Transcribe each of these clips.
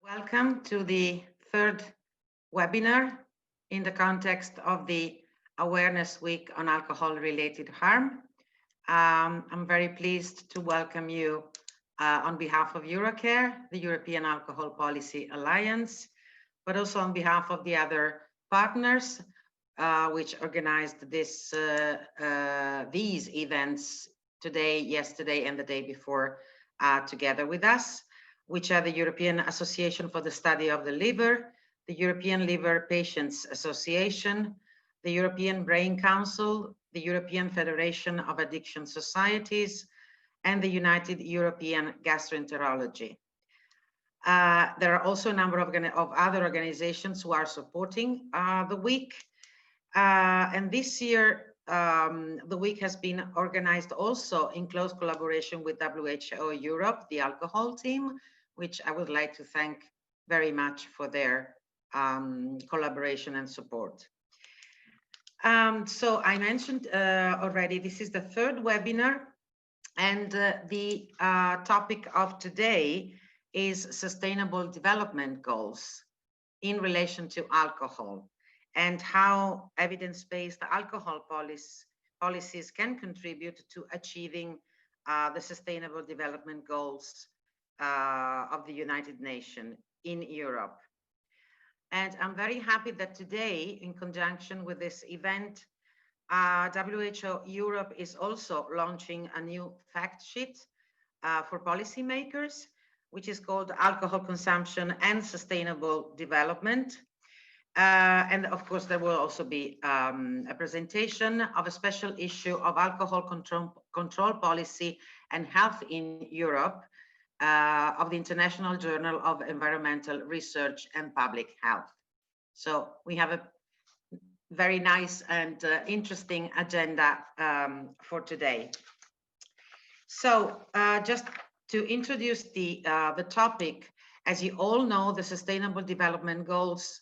Welcome to the third webinar in the context of the Awareness Week on Alcohol-Related Harm. I'm very pleased to welcome you on behalf of Eurocare, the European Alcohol Policy Alliance, but also on behalf of the other partners which organized these events today, yesterday, and the day before together with us, which are the European Association for the Study of the Liver, the European Liver Patients Association, the European Brain Council, the European Federation of Addiction Societies, and the United European Gastroenterology. There are also a number of other organizations who are supporting the week. And this year, the week has been organized also in close collaboration with WHO Europe, the alcohol team, which I would like to thank very much for their collaboration and support. So I mentioned already, this is the third webinar, and the topic of today is Sustainable Development Goals in relation to alcohol and how evidence-based alcohol policies can contribute to achieving the Sustainable Development Goals of the United Nations in Europe. And I'm very happy that today, in conjunction with this event, WHO Europe is also launching a new fact sheet for policymakers, which is called Alcohol Consumption and Sustainable Development. And of course, there will also be a presentation of a special issue of alcohol control policy and health in Europe of the International Journal of Environmental Research and Public Health. So we have a very nice and interesting agenda for today. So just to introduce the topic, as you all know, the Sustainable Development Goals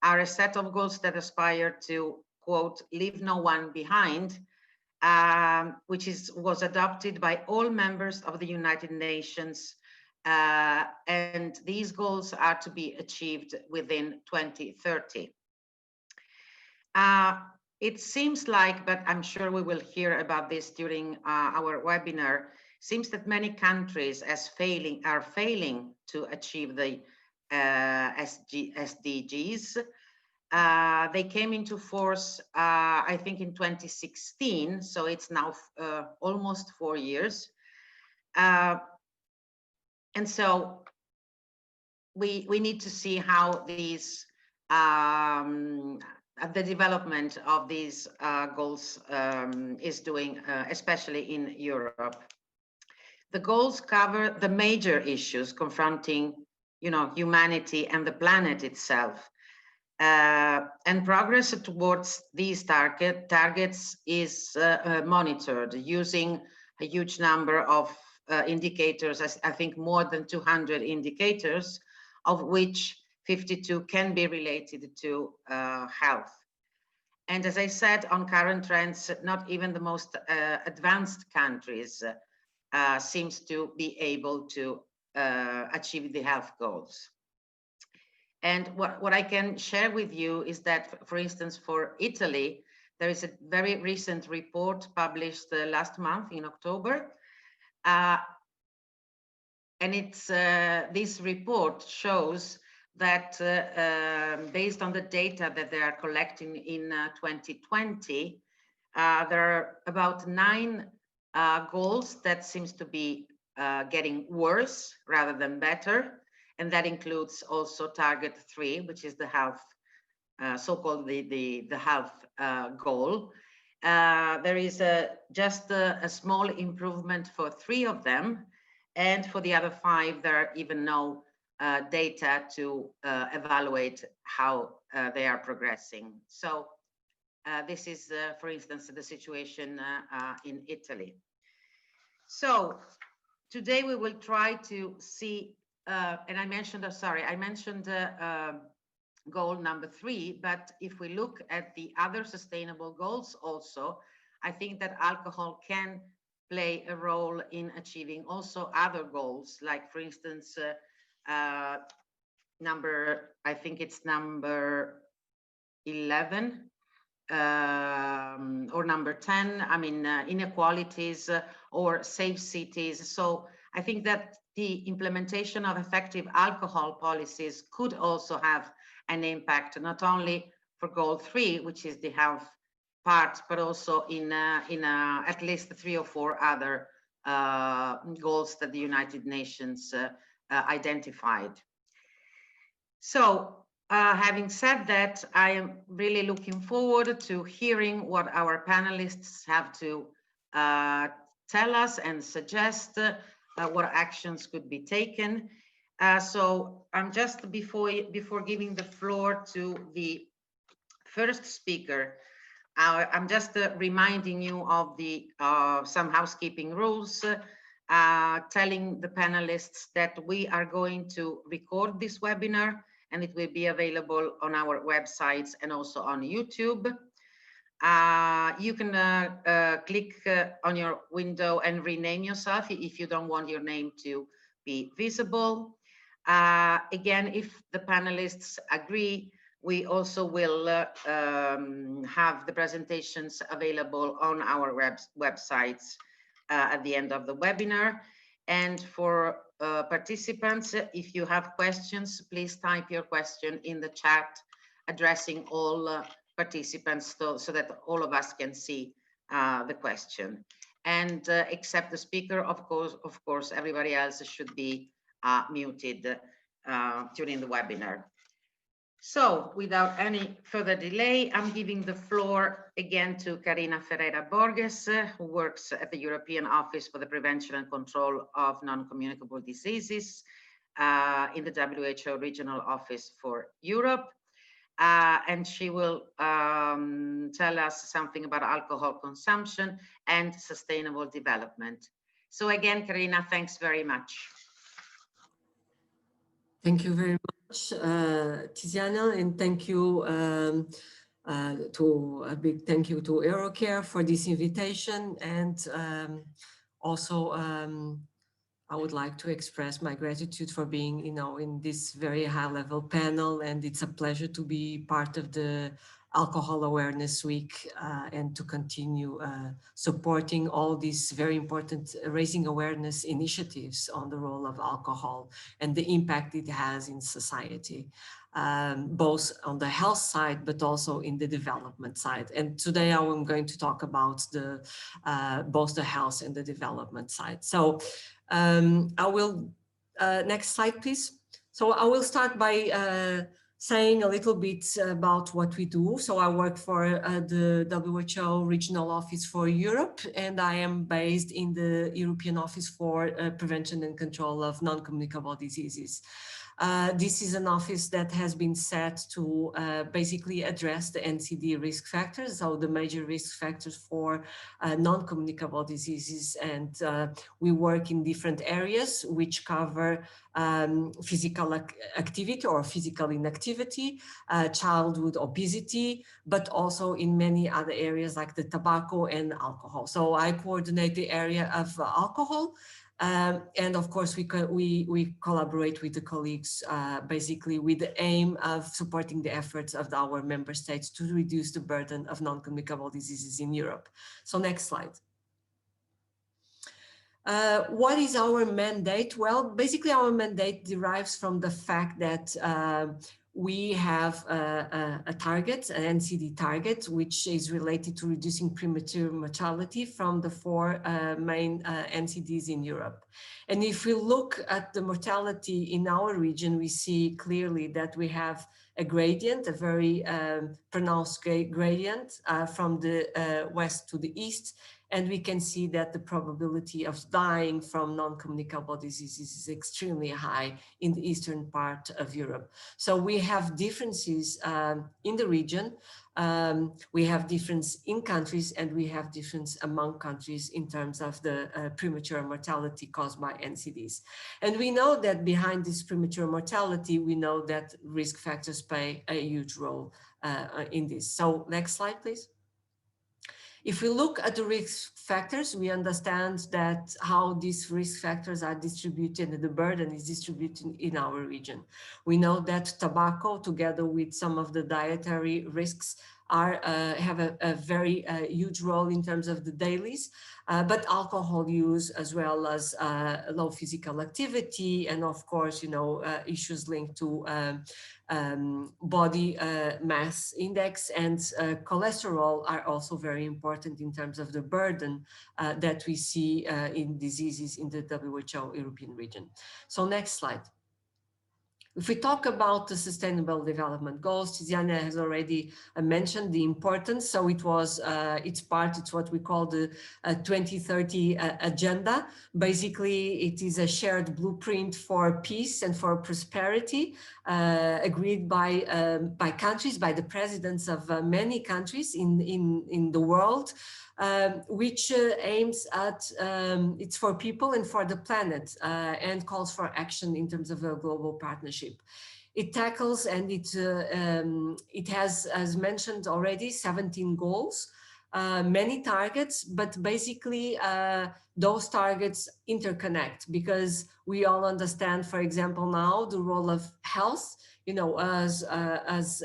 are a set of goals that aspire to, quote, leave no one behind, which was adopted by all members of the United Nations. And these goals are to be achieved within 2030. It seems like, but I'm sure we will hear about this during our webinar, seems that many countries are failing to achieve the SDGs. They came into force, I think, in 2016, so it's now almost 4 years. And so we need to see how these the development of these goals is doing, especially in Europe. The goals cover the major issues confronting, humanity and the planet itself. And progress towards these targets is monitored using a huge number of indicators, I think more than 200 indicators, of which 52 can be related to health. And as I said, on current trends, not even the most advanced countries seems to be able to achieve the health goals. And what I can share with you is that, for instance, for Italy, there is a very recent report published last month in October. And it's this report shows that based on the data that they are collecting in 2020, there are about 9 goals that seems to be getting worse rather than better. And that includes also target 3, which is the health, so-called the health goal. There is just a small improvement for 3 of them. And for the other 5, there are even no data to evaluate how they are progressing. So this is, for instance, the situation in Italy. So today we will try to see, and I mentioned goal number 3, but if we look at the other sustainable goals also, I think that alcohol can play a role in achieving also other goals, like, for instance, I think it's number 11 or number 10, I mean, inequalities or safe cities. So I think that the implementation of effective alcohol policies could also have an impact, not only for goal 3, which is the health part, but also in at least 3 or 4 other goals that the United Nations identified. So having said that, I am really looking forward to hearing what our panelists have to tell us and suggest what actions could be taken. So I'm just before giving the floor to the first speaker, I'm just reminding you of the some housekeeping rules, telling the panelists that we are going to record this webinar and it will be available on our websites and also on YouTube. You can click on your window and rename yourself if you don't want your name to be visible. Again, if the panelists agree, we also will have the presentations available on our websites at the end of the webinar. And for participants, if you have questions, please type your question in the chat, addressing all participants so that all of us can see the question. And except the speaker, of course, everybody else should be muted during the webinar. So without any further delay, I'm giving the floor again to Carina Ferreira-Borges, who works at the European Office for the Prevention and Control of Non-Communicable Diseases in the WHO Regional Office for Europe. And she will tell us something about alcohol consumption and sustainable development. So again, Carina, thanks very much. Thank you very much, Tiziana, and thank you a big thank you to Eurocare for this invitation. And also, I would like to express my gratitude for being, in this very high-level panel, and it's a pleasure to be part of the Alcohol Awareness Week and to continue supporting all these very important raising awareness initiatives on the role of alcohol and the impact it has in society, both on the health side, but also in the development side. And today I'm going to talk about both the health and the development side. So I will, next slide, please. So I will start by saying a little bit about what we do. So I work for the WHO Regional Office for Europe, and I am based in the European Office for Prevention and Control of Non-Communicable Diseases. This is an office that has been set to basically address the NCD risk factors, so the major risk factors for non-communicable diseases. And we work in different areas which cover physical activity or physical inactivity, childhood obesity, but also in many other areas like the tobacco and alcohol. So I coordinate the area of alcohol. And of course, we collaborate with the colleagues basically with the aim of supporting the efforts of our member states to reduce the burden of non-communicable diseases in Europe. So next slide. What is our mandate? Well, basically our mandate derives from the fact that we have a target, an NCD target, which is related to reducing premature mortality from the 4 main NCDs in Europe. And if we look at the mortality in our region, we see clearly that we have a gradient, a very pronounced gradient from the west to the east. And we can see that the probability of dying from non-communicable diseases is extremely high in the eastern part of Europe. So we have differences in the region. We have difference in countries, and we have difference among countries in terms of the premature mortality caused by NCDs. And we know that behind this premature mortality, we know that risk factors play a huge role in this. So next slide, please. If we look at the risk factors, we understand that how these risk factors are distributed and the burden is distributed in our region. We know that tobacco, together with some of the dietary risks, have a very huge role in terms of the dailies, but alcohol use as well as low physical activity, and of course, issues linked to body mass index and cholesterol are also very important in terms of the burden that we see in diseases in the WHO European region. So next slide. If we talk about the Sustainable Development Goals, Tiziana has already mentioned the importance. So it's what we call the 2030 agenda. Basically, it is a shared blueprint for peace and for prosperity, agreed by countries, by the presidents of many countries in the world. Which aims at, it's for people and for the planet, and calls for action in terms of a global partnership. It tackles and it has, as mentioned already, 17 goals, many targets, but basically those targets interconnect because we all understand, for example, now the role of health, as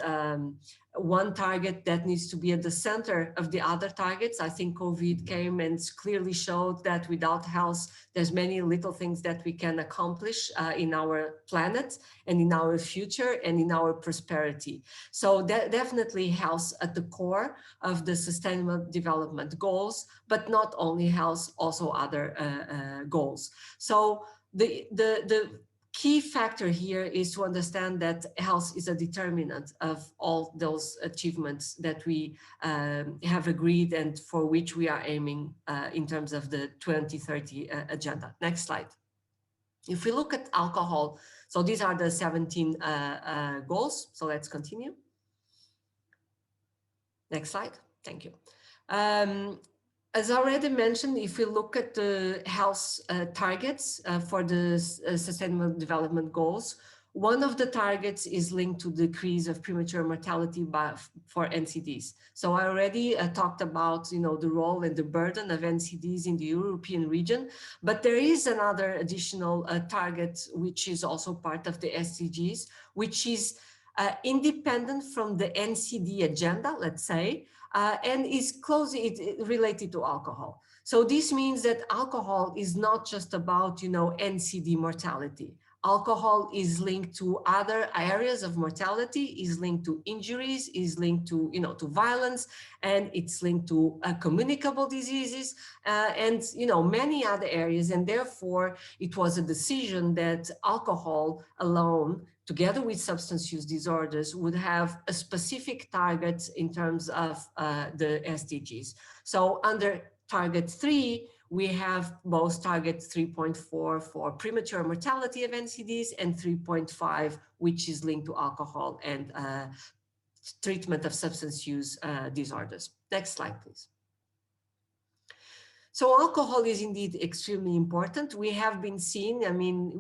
one target that needs to be at the center of the other targets. I think COVID came and clearly showed that without health, there's many little things that we can accomplish in our planet and in our future and in our prosperity. So definitely health at the core of the Sustainable Development Goals, but not only health, also other goals. So the key factor here is to understand that health is a determinant of all those achievements that we have agreed and for which we are aiming in terms of the 2030 agenda. Next slide. If we look at alcohol, so these are the 17 goals. So let's continue. Next slide. Thank you. As already mentioned, if we look at the health targets for the Sustainable Development Goals, one of the targets is linked to the decrease of premature mortality for NCDs. So I already talked about, the role and the burden of NCDs in the European region, but there is another additional target, which is also part of the SDGs, which is independent from the NCD agenda, let's say, and is closely related to alcohol. So this means that alcohol is not just about, NCD mortality. Alcohol is linked to other areas of mortality, is linked to injuries, is linked to, to violence, and it's linked to communicable diseases and, many other areas. And therefore, it was a decision that alcohol alone, together with substance use disorders, would have a specific target in terms of the SDGs. So under target 3, we have both target 3.4 for premature mortality of NCDs and 3.5, which is linked to alcohol and treatment of substance use disorders. Next slide, please. So alcohol is indeed extremely important. We have been seeing,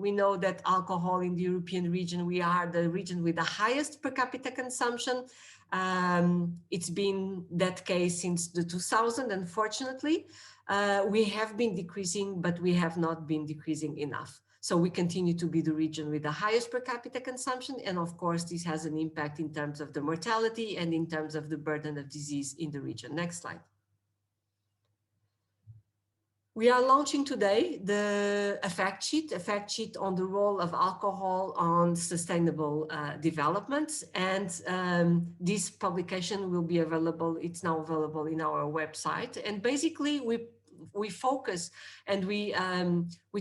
we know that alcohol in the European region, we are the region with the highest per capita consumption. It's been that case since the 2000s, unfortunately. We have been decreasing, but we have not been decreasing enough. So we continue to be the region with the highest per capita consumption. And of course, this has an impact in terms of the mortality and in terms of the burden of disease in the region. Next slide. We are launching today a fact sheet on the role of alcohol on sustainable development. And this publication will be available, it's now available in our website. And basically we focus and we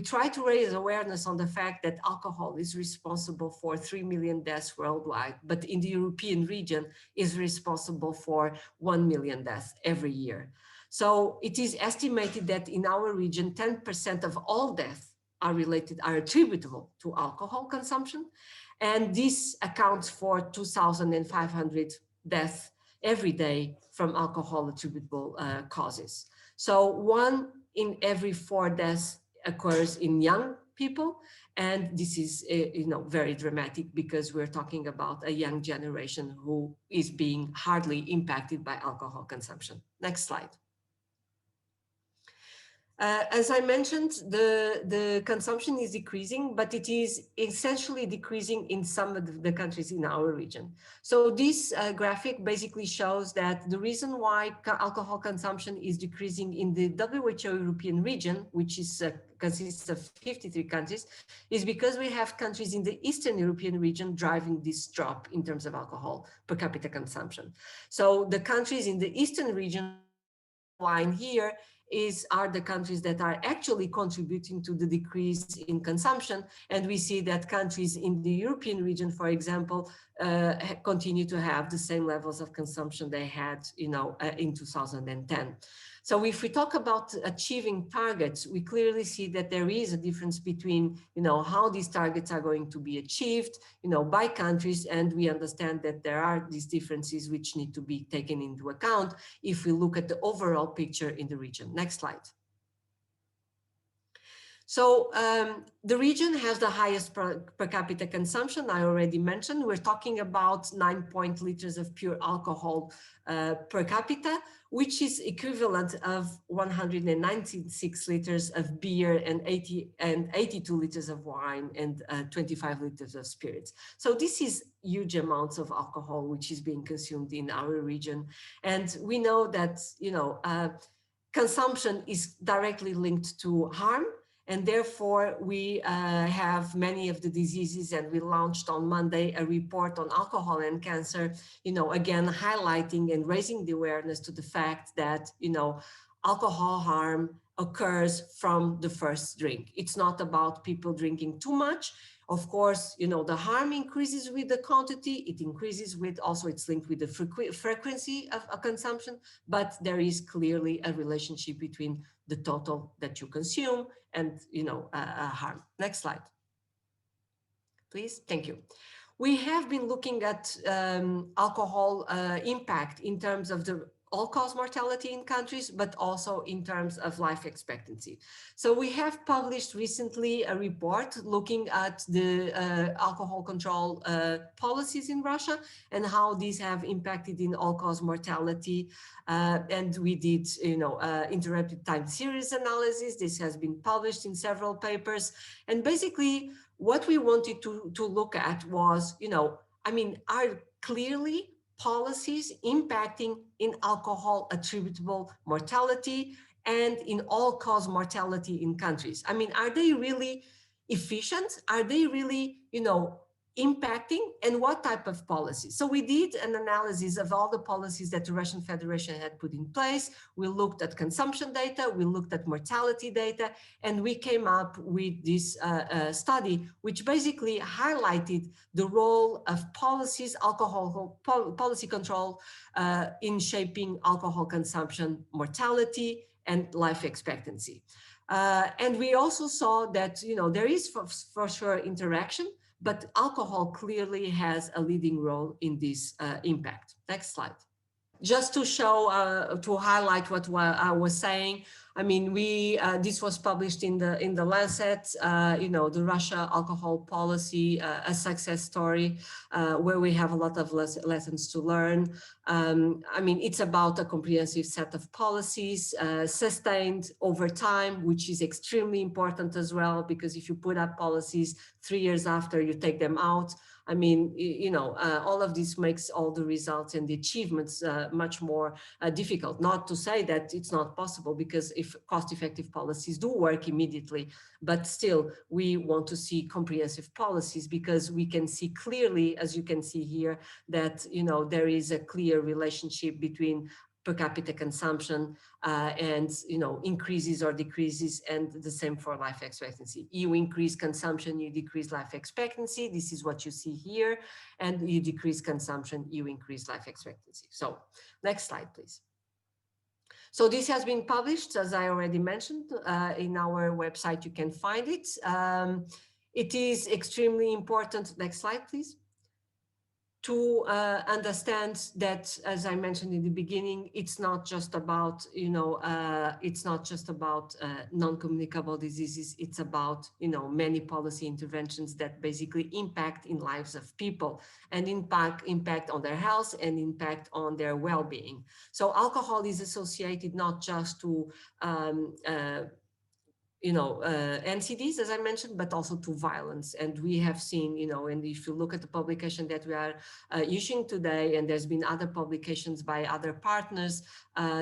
try to raise awareness on the fact that alcohol is responsible for 3 million deaths worldwide, but in the European region is responsible for 1 million deaths every year. So it is estimated that in our region, 10% of all deaths are attributable to alcohol consumption. And this accounts for 2,500 deaths every day from alcohol attributable causes. So 1 in every 4 deaths occurs in young people. And this is, very dramatic because we're talking about a young generation who is being hardly impacted by alcohol consumption. Next slide. As I mentioned, the consumption is decreasing, but it is essentially decreasing in some of the countries in our region. So this graphic basically shows that the reason why alcohol consumption is decreasing in the WHO European region, which is consists of 53 countries, is because we have countries in the Eastern European region driving this drop in terms of alcohol per capita consumption. So the countries in the Eastern region line here are the countries that are actually contributing to the decrease in consumption. And we see that countries in the European region, for example, continue to have the same levels of consumption they had, in 2010. So if we talk about achieving targets, we clearly see that there is a difference between, how these targets are going to be achieved, by countries. And we understand that there are these differences which need to be taken into account if we look at the overall picture in the region. Next slide. So the region has the highest per capita consumption. I already mentioned, we're talking about 9 liters of pure alcohol per capita, which is equivalent of 196 liters of beer and 82 liters of wine and 25 liters of spirits. So this is huge amounts of alcohol which is being consumed in our region. And we know that, consumption is directly linked to harm. And therefore, we have many of the diseases, and we launched on Monday a report on alcohol and cancer, again, highlighting and raising the awareness to the fact that, alcohol harm occurs from the first drink. It's not about people drinking too much. Of course, the harm increases with the quantity, it increases with also it's linked with the frequency of consumption, but there is clearly a relationship between the total that you consume and, harm. Next slide, please. Thank you. We have been looking at alcohol impact in terms of the all-cause mortality in countries, but also in terms of life expectancy. So we have published recently a report looking at the alcohol control policies in Russia and how these have impacted in all-cause mortality. And we did, interrupted time series analysis. This has been published in several papers. And basically, what we wanted to look at was, are clearly policies impacting in alcohol attributable mortality and in all-cause mortality in countries? Are they really efficient? Are they really, impacting, and what type of policies? So we did an analysis of all the policies that the Russian Federation had put in place. We looked at consumption data, we looked at mortality data, and we came up with this study, which basically highlighted the role of policies, policy control in shaping alcohol consumption, mortality, and life expectancy. And we also saw that, there is for sure interaction, but alcohol clearly has a leading role in this impact. Next slide. Just to show, to highlight what I was saying, this was published in the Lancet, the Russia alcohol policy, a success story, where we have a lot of lessons to learn. It's about a comprehensive set of policies sustained over time, which is extremely important as well, because if you put up policies 3 years after you take them out, all of this makes all the results and the achievements much more difficult. Not to say that it's not possible, because if cost-effective policies do work immediately, but still we want to see comprehensive policies, because we can see clearly, as you can see here, that there is a clear relationship between per capita consumption and increases or decreases, and the same for life expectancy. You increase consumption, you decrease life expectancy. This is what you see here. And you decrease consumption, you increase life expectancy. So next slide, please. So this has been published, as I already mentioned, in our website. You can find it. It is extremely important. Next slide, please. To understand that, as I mentioned in the beginning, it's not just about, non-communicable diseases. It's about, many policy interventions that basically impact in lives of people and impact on their health and impact on their well-being. So alcohol is associated not just to NCDs, as I mentioned, but also to violence. And we have seen, and if you look at the publication that we are issuing today, and there's been other publications by other partners,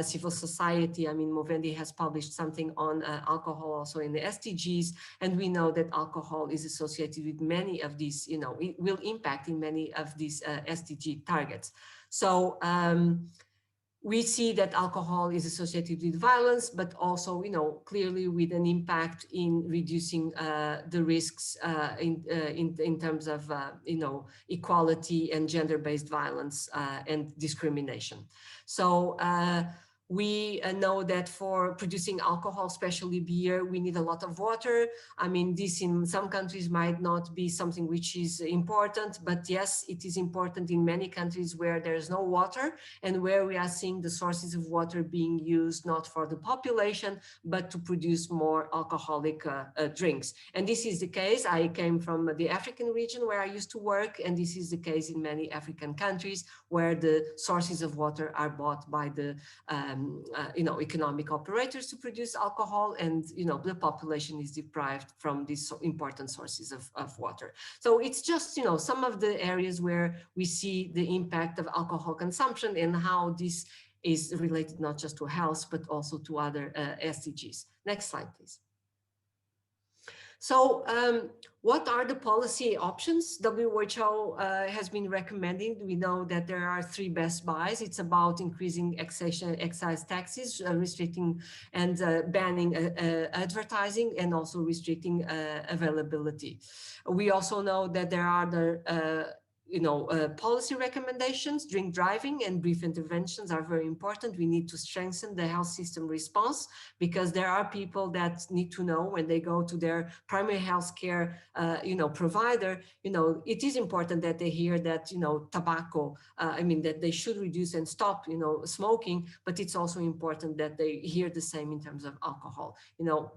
civil society. I mean, Movendi has published something on alcohol also in the SDGs, and we know that alcohol is associated with many of these, it will impact in many of these SDG targets. So we see that alcohol is associated with violence, but also, clearly with an impact in reducing the risks in terms of, equality and gender-based violence and discrimination. So we know that for producing alcohol, especially beer, we need a lot of water. I mean, this in some countries might not be something which is important, but yes, it is important in many countries where there's no water and where we are seeing the sources of water being used not for the population, but to produce more alcoholic drinks. And this is the case. I came from the African region where I used to work, and this is the case in many African countries where the sources of water are bought by the economic operators to produce alcohol, and the population is deprived from these important sources of water. So it's just some of the areas where we see the impact of alcohol consumption and how this is related not just to health but also to other SDGs. Next slide, please. So what are the policy options WHO has been recommending? We know that there are three best buys. It's about increasing excise taxes, restricting and banning advertising, and also restricting availability. We also know that there are the policy recommendations. Drink driving and brief interventions are very important. We need to strengthen the health system response, because there are people that need to know when they go to their primary health care, provider, it is important that they hear that, tobacco, that they should reduce and stop, smoking, but it's also important that they hear the same in terms of alcohol. No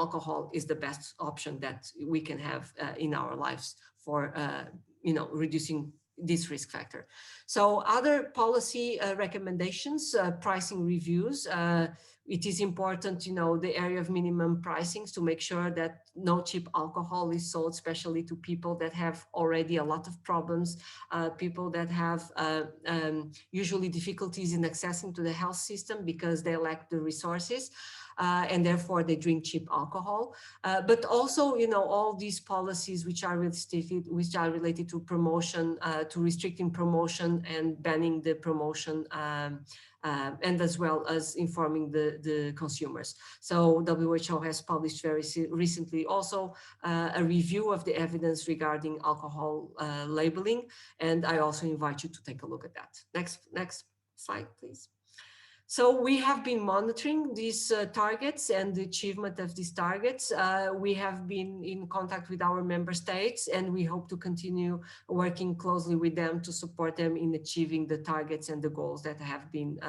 alcohol is the best option that we can have in our lives for reducing this risk factor. So other policy recommendations, pricing reviews. It is important, the area of minimum pricings to make sure that no cheap alcohol is sold, especially to people that have already a lot of problems, people that have usually difficulties in accessing to the health system because they lack the resources. And therefore they drink cheap alcohol, but also, all these policies which are related to promotion, to restricting promotion and banning the promotion, and as well as informing the consumers. So WHO has published very recently also a review of the evidence regarding alcohol labeling, and I also invite you to take a look at that. Next slide, please. So we have been monitoring these targets and the achievement of these targets. We have been in contact with our member states, and we hope to continue working closely with them to support them in achieving the targets and the goals that have been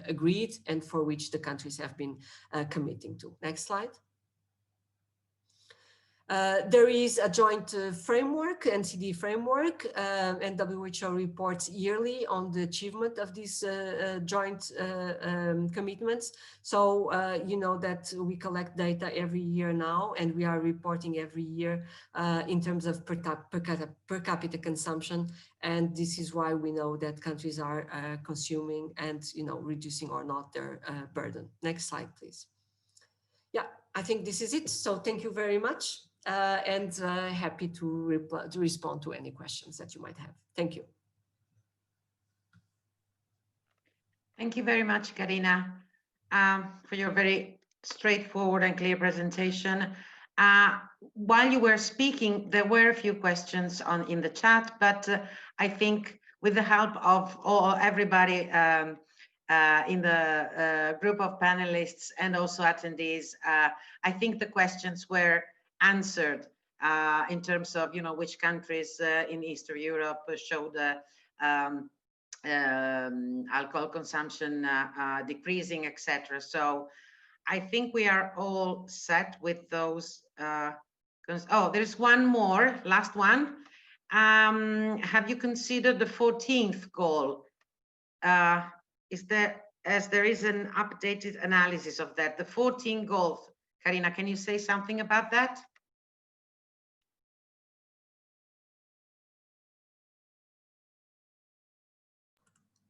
agreed and for which the countries have been committing to. Next slide. There is a joint framework, NCD framework, and WHO reports yearly on the achievement of these joint commitments. So you know that we collect data every year now, and we are reporting every year in terms of per capita consumption. And this is why we know that countries are consuming and reducing or not their burden. Next slide, please. Yeah, I think this is it. So thank you very much. And happy to respond to any questions that you might have. Thank you. Thank you very much, Carina, for your very straightforward and clear presentation. While you were speaking, there were a few questions in the chat, but I think with the help of everybody in the group of panelists and also attendees, I think the questions were answered in terms of which countries in Eastern Europe show the alcohol consumption decreasing, etc. So I think we are all set with those. Oh, there's one more, last one. Have you considered the 14th goal? Is there, as there is an updated analysis of that, the 14 goals Carina, can you say something about that?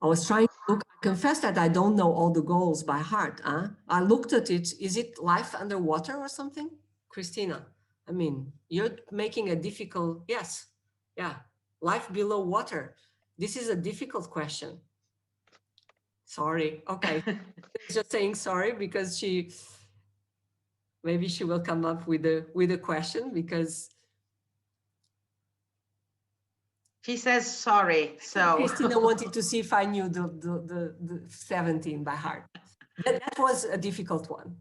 I was trying to look, I confess that I don't know all the goals by heart. I looked at it. Is it life underwater or something? Christina, I mean, you're making a difficult, yes, yeah, life below water. This is a difficult question. Sorry, okay. Just saying sorry because maybe she will come up with a question because she says sorry. So Christina wanted to see if I knew the 17 by heart. That was a difficult one.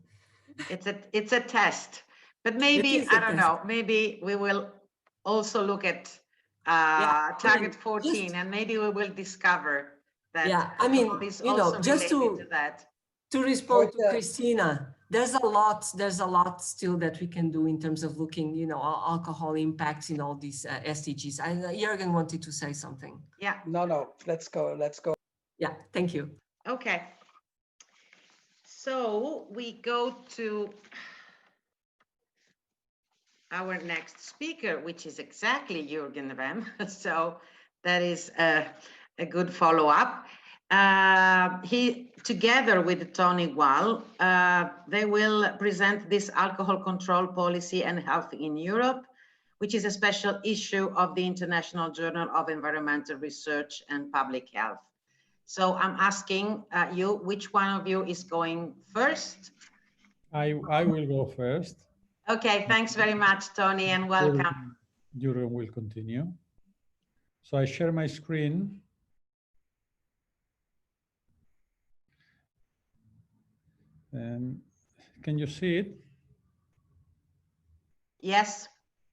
It's a test, but maybe I don't know. Maybe we will also look at target 14, and maybe we will discover that. Yeah, I mean, you know, just to respond to Christina, there's a lot still that we can do in terms of looking, you know, alcohol impacts in all these SDGs. Jürgen wanted to say something. Yeah. No, let's go. Yeah, thank you. Okay. So we go to our next speaker, which is exactly Jürgen Rehm. So that is a good follow-up. He, together with Toni Gual, they will present this alcohol control policy and health in Europe, which is a special issue of the International Journal of Environmental Research and Public Health. So I'm asking you, which one of you is going first? I will go first. Okay, thanks very much, Toni, and welcome. Jürgen will continue. So I share my screen. Can you see it? Yes.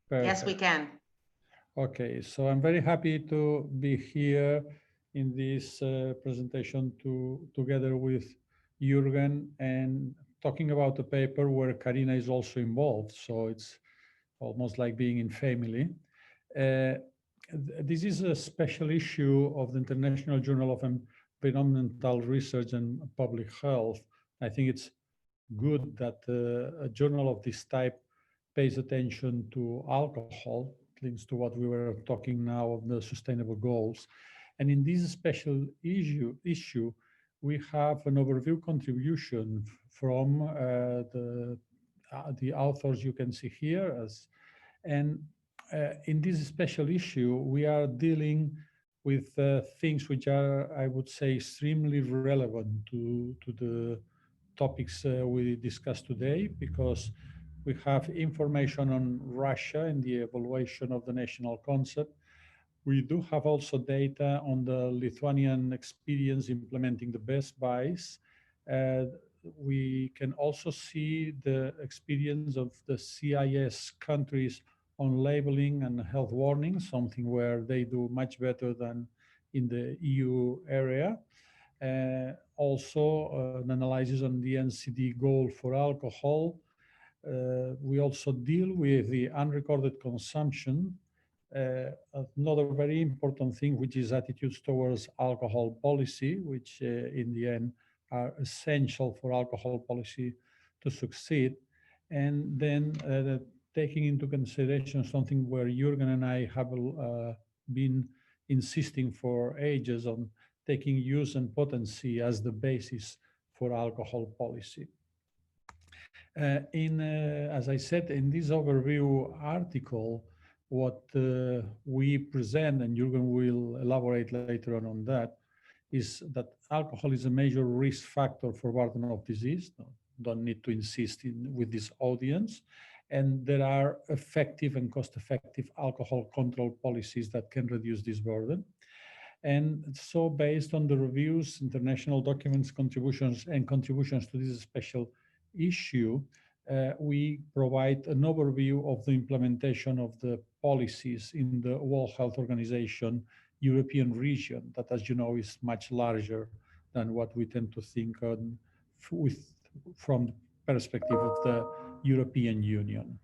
Perfect. Yes, we can. Okay, so I'm very happy to be here in this presentation together with Jürgen and talking about a paper where Carina is also involved. So it's almost like being in family. This is a special issue of the International Journal of Environmental Research and Public Health. I think it's good that a journal of this type pays attention to alcohol. It links to what we were talking now of the sustainable goals. And in this special issue, we have an overview contribution from the authors you can see here. In this special issue, we are dealing with things which are, I would say, extremely relevant to the topics we discussed today, because we have information on Russia and the evaluation of the national concept. We do have also data on the Lithuanian experience implementing the best buys. We can also see the experience of the CIS countries on labeling and health warning, something where they do much better than in the EU area. Also an analysis on the NCD goal for alcohol. We also deal with the unrecorded consumption, another very important thing, which is attitudes towards alcohol policy, which in the end are essential for alcohol policy to succeed. And then taking into consideration something where Jürgen and I have been insisting for ages on taking use and potency as the basis for alcohol policy. As I said, in this overview article, what we present, and Jürgen will elaborate later on that, is that alcohol is a major risk factor for burden of disease. Don't need to insist with this audience. And there are effective and cost-effective alcohol control policies that can reduce this burden. And so based on the reviews, international documents, contributions to this special issue, we provide an overview of the implementation of the policies in the World Health Organization European region, that, as you know, is much larger than what we tend to think on from the perspective of the European Union.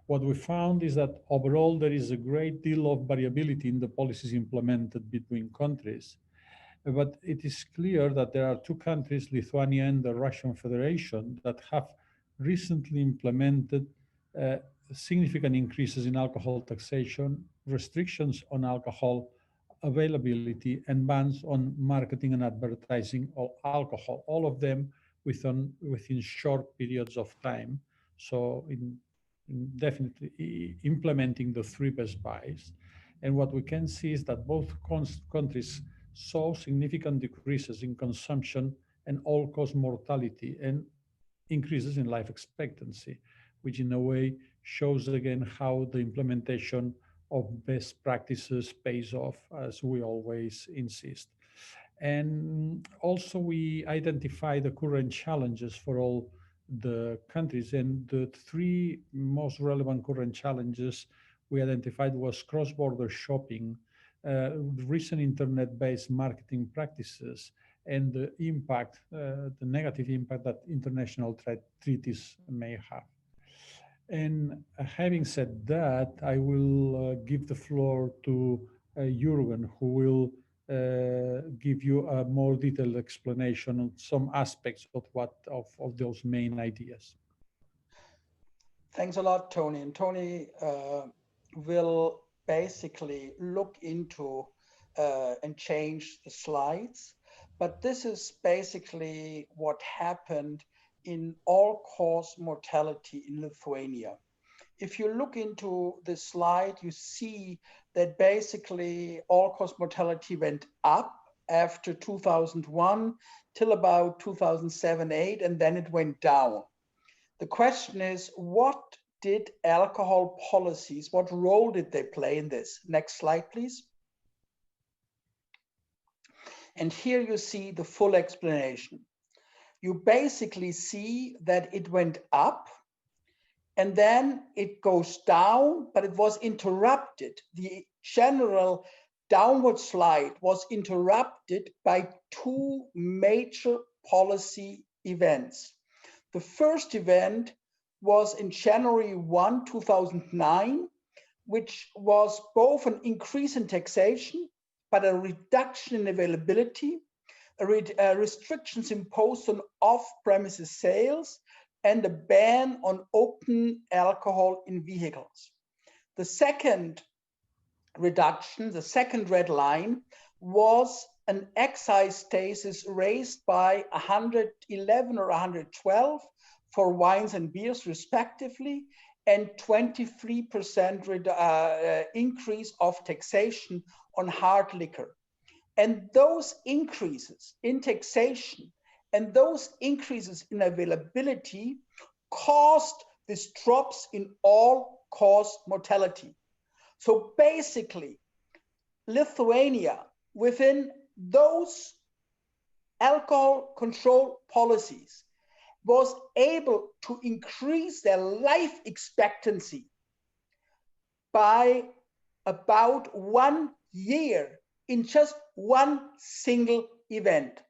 What we found is that overall there is a great deal of variability in the policies implemented between countries. But it is clear that there are two countries, Lithuania and the Russian Federation, that have recently implemented significant increases in alcohol taxation, restrictions on alcohol availability, and bans on marketing and advertising of alcohol, all of them within short periods of time. So in definitely implementing the three best buys. And what we can see is that both countries saw significant decreases in consumption and all-cause mortality and increases in life expectancy, which in a way shows again how the implementation of best practices pays off, as we always insist. And also we identify the current challenges for all the countries, and the three most relevant current challenges we identified was cross-border shopping, recent internet-based marketing practices, and the impact, the negative impact that international treaties may have. And having said that, I will give the floor to Jürgen, who will give you a more detailed explanation on some aspects of those main ideas. Thanks a lot, Toni. And Toni will basically look into and change the slides. But this is basically what happened in all-cause mortality in Lithuania. If you look into this slide, you see that basically all-cause mortality went up after 2001 till about 2007-8, and then it went down. The question is, what did alcohol policies, what role did they play in this? Next slide, please. And here you see the full explanation. You basically see that it went up and then it goes down, but it was interrupted. The general downward slide was interrupted by two major policy events. The first event was in January 1, 2009, which was both an increase in taxation, but a reduction in availability, restrictions imposed on off-premises sales, and a ban on open alcohol in vehicles. The second reduction, the second red line, was an excise status raised by 111 or 112 for wines and beers respectively, and 23% increase of taxation on hard liquor. And those increases in taxation and those increases in availability caused these drops in all-cause mortality. So basically, Lithuania, within those alcohol control policies, was able to increase their life expectancy by about 1 year in just one single event.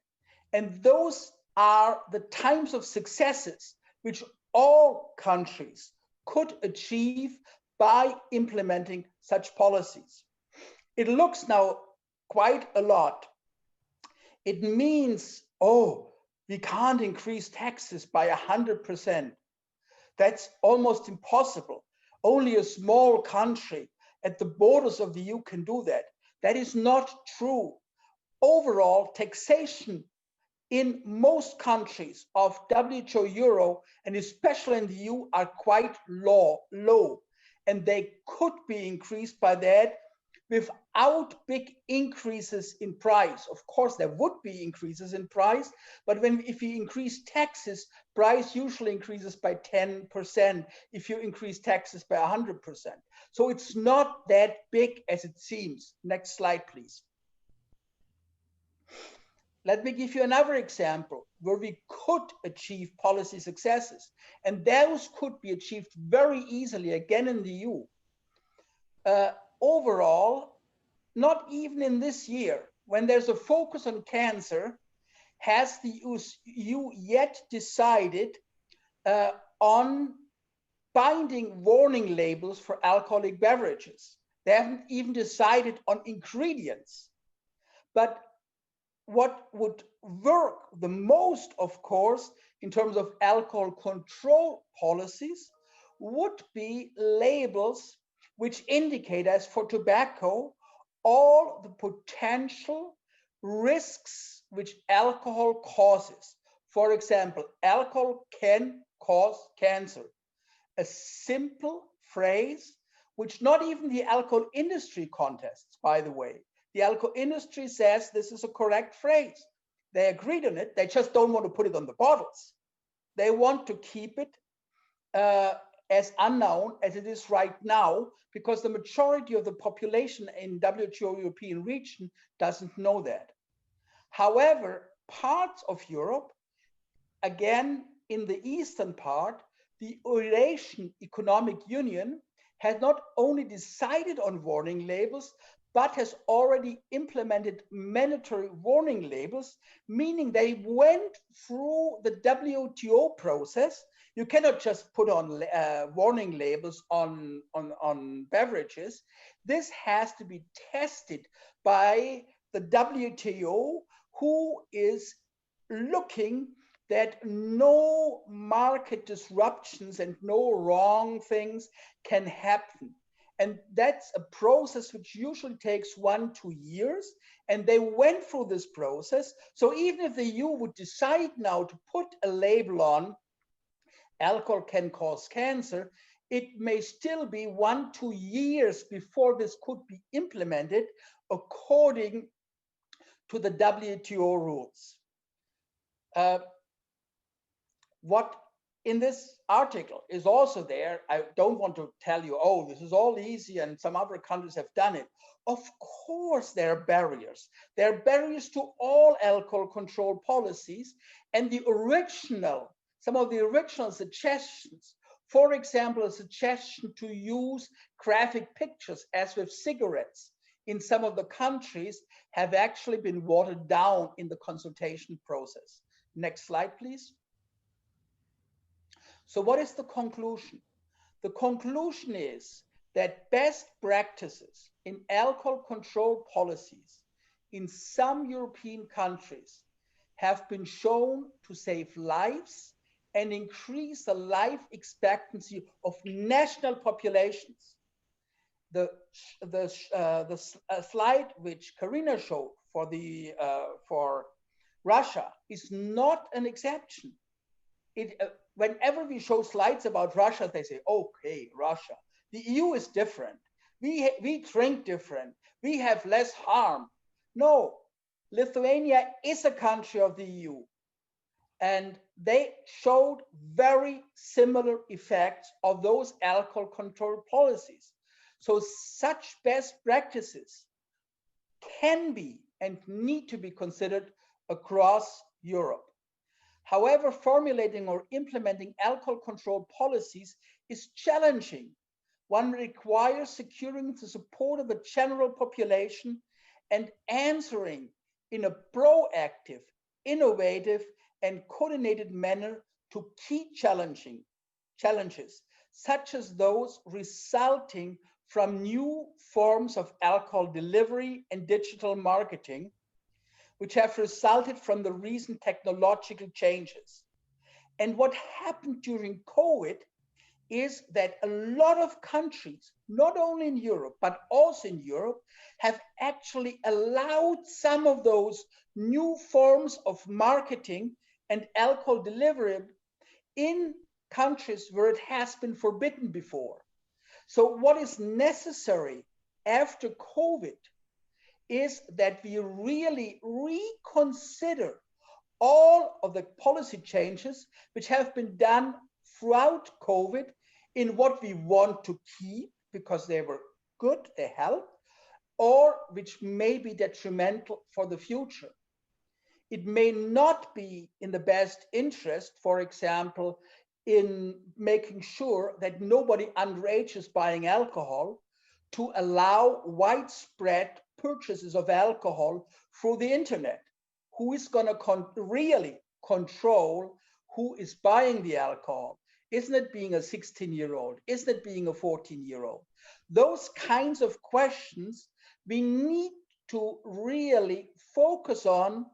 And those are the types of successes which all countries could achieve by implementing such policies. It looks now quite a lot. It means, oh, we can't increase taxes by 100%. That's almost impossible. Only a small country at the borders of the EU can do that. That is not true. Overall, taxation in most countries of WHO Euro, and especially in the EU, are quite low. And they could be increased by that without big increases in price. Of course, there would be increases in price, but if you increase taxes, price usually increases by 10% if you increase taxes by 100%. So it's not that big as it seems. Next slide, please. Let me give you another example where we could achieve policy successes, and those could be achieved very easily, again in the EU. Overall, not even in this year, when there's a focus on cancer, has the EU yet decided on binding warning labels for alcoholic beverages. They haven't even decided on ingredients. But what would work the most, of course, in terms of alcohol control policies would be labels which indicate, as for tobacco, all the potential risks which alcohol causes. For example, alcohol can cause cancer. A simple phrase which not even the alcohol industry contests, by the way. The alcohol industry says this is a correct phrase. They agreed on it. They just don't want to put it on the bottles. They want to keep it as unknown as it is right now, because the majority of the population in WHO European region doesn't know that. However, parts of Europe, again, in the eastern part, the Eurasian Economic Union has not only decided on warning labels, but has already implemented mandatory warning labels, meaning they went through the WTO process. You cannot just put on warning labels on beverages. This has to be tested by the WTO, who is looking that no market disruptions and no wrong things can happen. And that's a process which usually takes 1-2 years. And they went through this process. So even if the EU would decide now to put a label on alcohol can cause cancer, it may still be 1-2 years before this could be implemented according to the WTO rules. What in this article is also there, I don't want to tell you, oh, this is all easy and some other countries have done it. Of course, there are barriers. There are barriers to all alcohol control policies, and some of the original suggestions, for example, a suggestion to use graphic pictures as with cigarettes in some of the countries, have actually been watered down in the consultation process. Next slide, please. So what is the conclusion? The conclusion is that best practices in alcohol control policies in some European countries have been shown to save lives and increase the life expectancy of national populations. The slide which Carina showed for Russia is not an exception. Whenever we show slides about Russia, they say, okay, Russia. The EU is different. We drink different. We have less harm. No, Lithuania is a country of the EU. And they showed very similar effects of those alcohol control policies. So such best practices can be and need to be considered across Europe. However, formulating or implementing alcohol control policies is challenging. One requires securing the support of the general population and answering in a proactive, innovative, and coordinated manner to key challenges, such as those resulting from new forms of alcohol delivery and digital marketing, which have resulted from the recent technological changes. And what happened during COVID is that a lot of countries, not only in Europe, but also in Europe, have actually allowed some of those new forms of marketing and alcohol delivery in countries where it has been forbidden before. So what is necessary after COVID is that we really reconsider all of the policy changes which have been done throughout COVID in what we want to keep because they were good, they helped, or which may be detrimental for the future. It may not be in the best interest, for example, in making sure that nobody underage is buying alcohol, to allow widespread purchases of alcohol through the internet. Who is going to really control who is buying the alcohol? Isn't it being a 16-year-old? Isn't it being a 14-year-old? Those kinds of questions we need to really focus on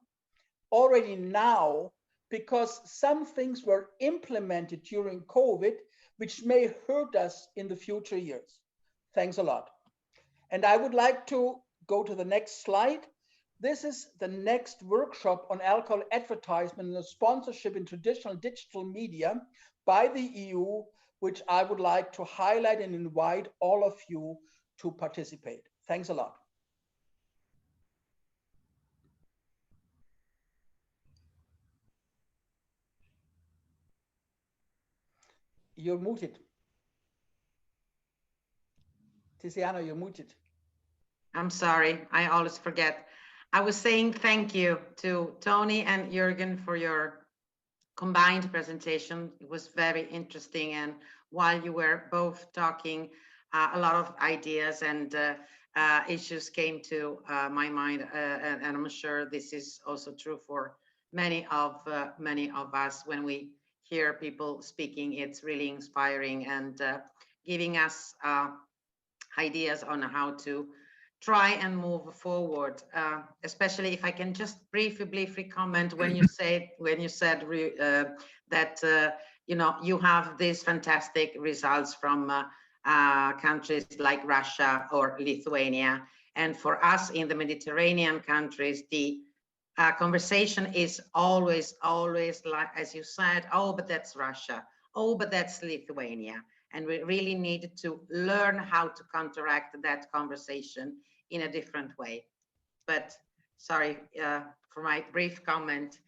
already now, because some things were implemented during COVID, which may hurt us in the future years. Thanks a lot. And I would like to go to the next slide. This is the next workshop on alcohol advertisement and sponsorship in traditional digital media by the EU, which I would like to highlight and invite all of you to participate. Thanks a lot. You're muted. Tiziana, you're muted. I'm sorry, I always forget. I was saying thank you to Toni and Jürgen for your combined presentation. It was very interesting, and while you were both talking, a lot of ideas and issues came to my mind, and I'm sure this is also true for many of us. When we hear people speaking, it's really inspiring and giving us ideas on how to try and move forward. Especially if I can just briefly comment when you said that you have these fantastic results from countries like Russia or Lithuania, and for us in the Mediterranean countries, the conversation is always like, as you said, oh, but that's Russia, oh, but that's Lithuania. And we really need to learn how to counteract that conversation in a different way. But sorry for my brief comment.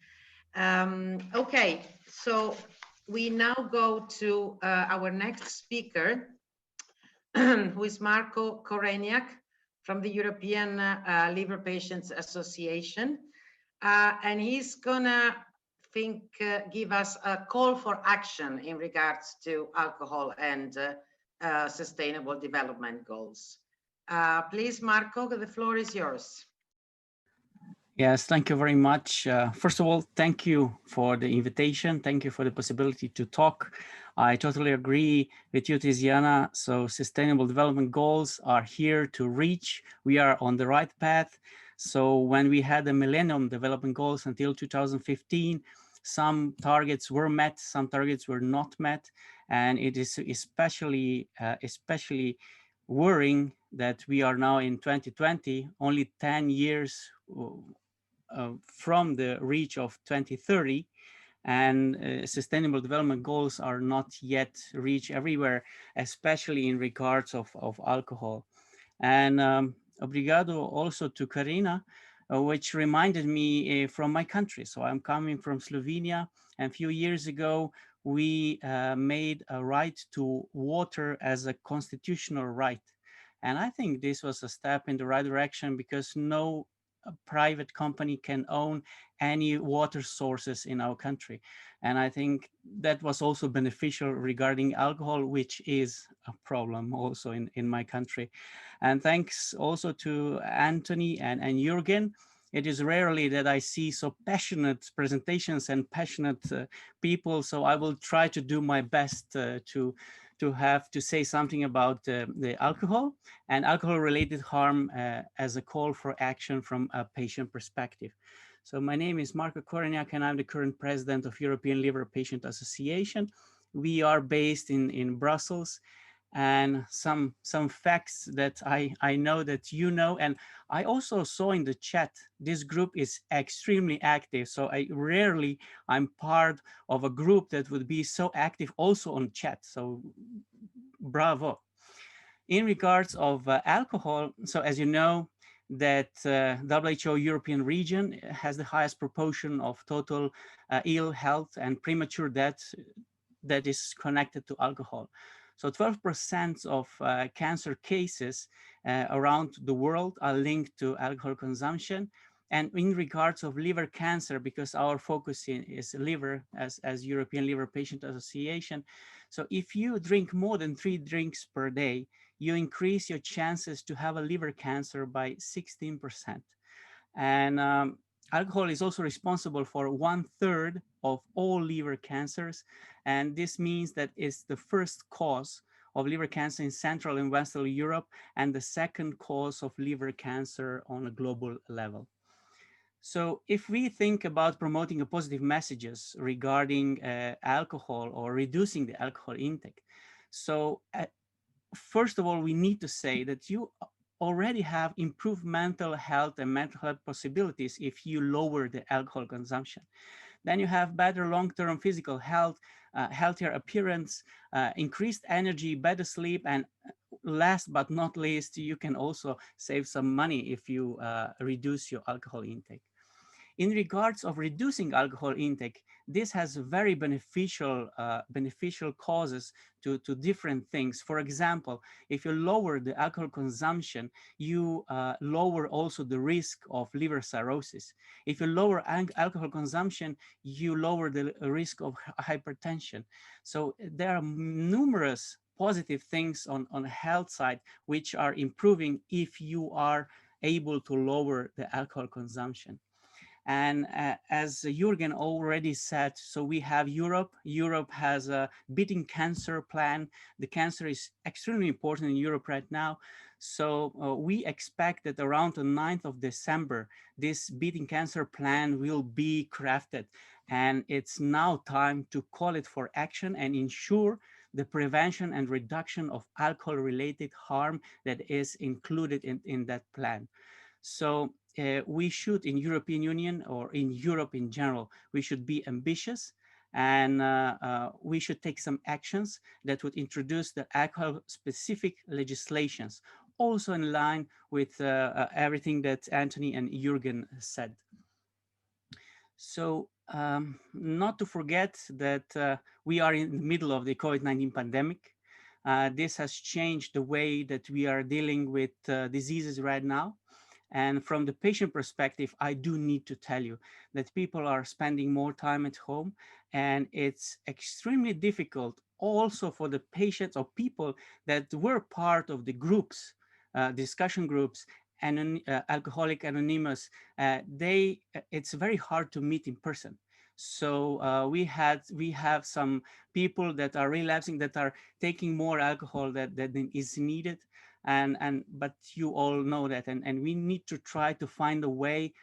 Okay, so we now go to our next speaker, who is Marko Korenjak from the European Liver Patients Association. And he's gonna give us a call for action in regards to alcohol and sustainable development goals. Please, Marko, the floor is yours. Yes, thank you very much. First of all, thank you for the invitation. Thank you for the possibility to talk. I totally agree with you, Tiziana. So sustainable development goals are here to reach. We are on the right path. So when we had the Millennium Development Goals until 2015, some targets were met, some targets were not met. And it is especially worrying that we are now in 2020, only 10 years from the reach of 2030, and sustainable development goals are not yet reached everywhere, especially in regards of alcohol. And obrigado also to Carina, which reminded me from my country. So I'm coming from Slovenia, and a few years ago, we made a right to water as a constitutional right. And I think this was a step in the right direction, because no private company can own any water sources in our country. And I think that was also beneficial regarding alcohol, which is a problem also in my country. And thanks also to Anthony and Jürgen. It is rarely that I see so passionate presentations and passionate people. So I will try to do my best to have to say something about the alcohol and alcohol-related harm as a call for action from a patient perspective. So my name is Marko Korenjak, and I'm the current president of European Liver Patient Association. We are based in Brussels, and some facts that I know that you know, and I also saw in the chat, this group is extremely active. So I'm part of a group that would be so active also on chat. So bravo. In regards of alcohol, so as you know, that WHO European region has the highest proportion of total ill health and premature death that is connected to alcohol. So 12% of cancer cases around the world are linked to alcohol consumption. And in regards of liver cancer, because our focus is liver as European Liver Patient Association. So if you drink more than 3 drinks per day, you increase your chances to have a liver cancer by 16%. And alcohol is also responsible for 1/3 of all liver cancers. And this means that it's the first cause of liver cancer in Central and Western Europe, and the second cause of liver cancer on a global level. So if we think about promoting a positive messages regarding alcohol or reducing the alcohol intake, so first of all, we need to say that you already have improved mental health and mental health possibilities if you lower the alcohol consumption. Then you have better long-term physical health, healthier appearance, increased energy, better sleep, and last but not least, you can also save some money if you reduce your alcohol intake. In regards of reducing alcohol intake, this has very beneficial causes to different things. For example, if you lower the alcohol consumption, you lower also the risk of liver cirrhosis. If you lower alcohol consumption, you lower the risk of hypertension. So there are numerous positive things on the health side which are improving if you are able to lower the alcohol consumption. And as Jürgen already said, so we have Europe. Europe has a beating cancer plan. The cancer is extremely important in Europe right now. So we expect that around the 9th of December, this beating cancer plan will be crafted. And it's now time to call it for action and ensure the prevention and reduction of alcohol-related harm that is included in that plan. So we should, in European Union or in Europe in general, we should be ambitious, and we should take some actions that would introduce the alcohol-specific legislations, also in line with everything that Anthony and Jürgen said. So not to forget that we are in the middle of the COVID-19 pandemic. This has changed the way that we are dealing with diseases right now. And from the patient perspective, I do need to tell you that people are spending more time at home, and it's extremely difficult also for the patients or people that were part of the groups, discussion groups, and Alcoholic Anonymous. It's very hard to meet in person. So we have some people that are relapsing, that are taking more alcohol than is needed. But you all know that, and we need to try to find a way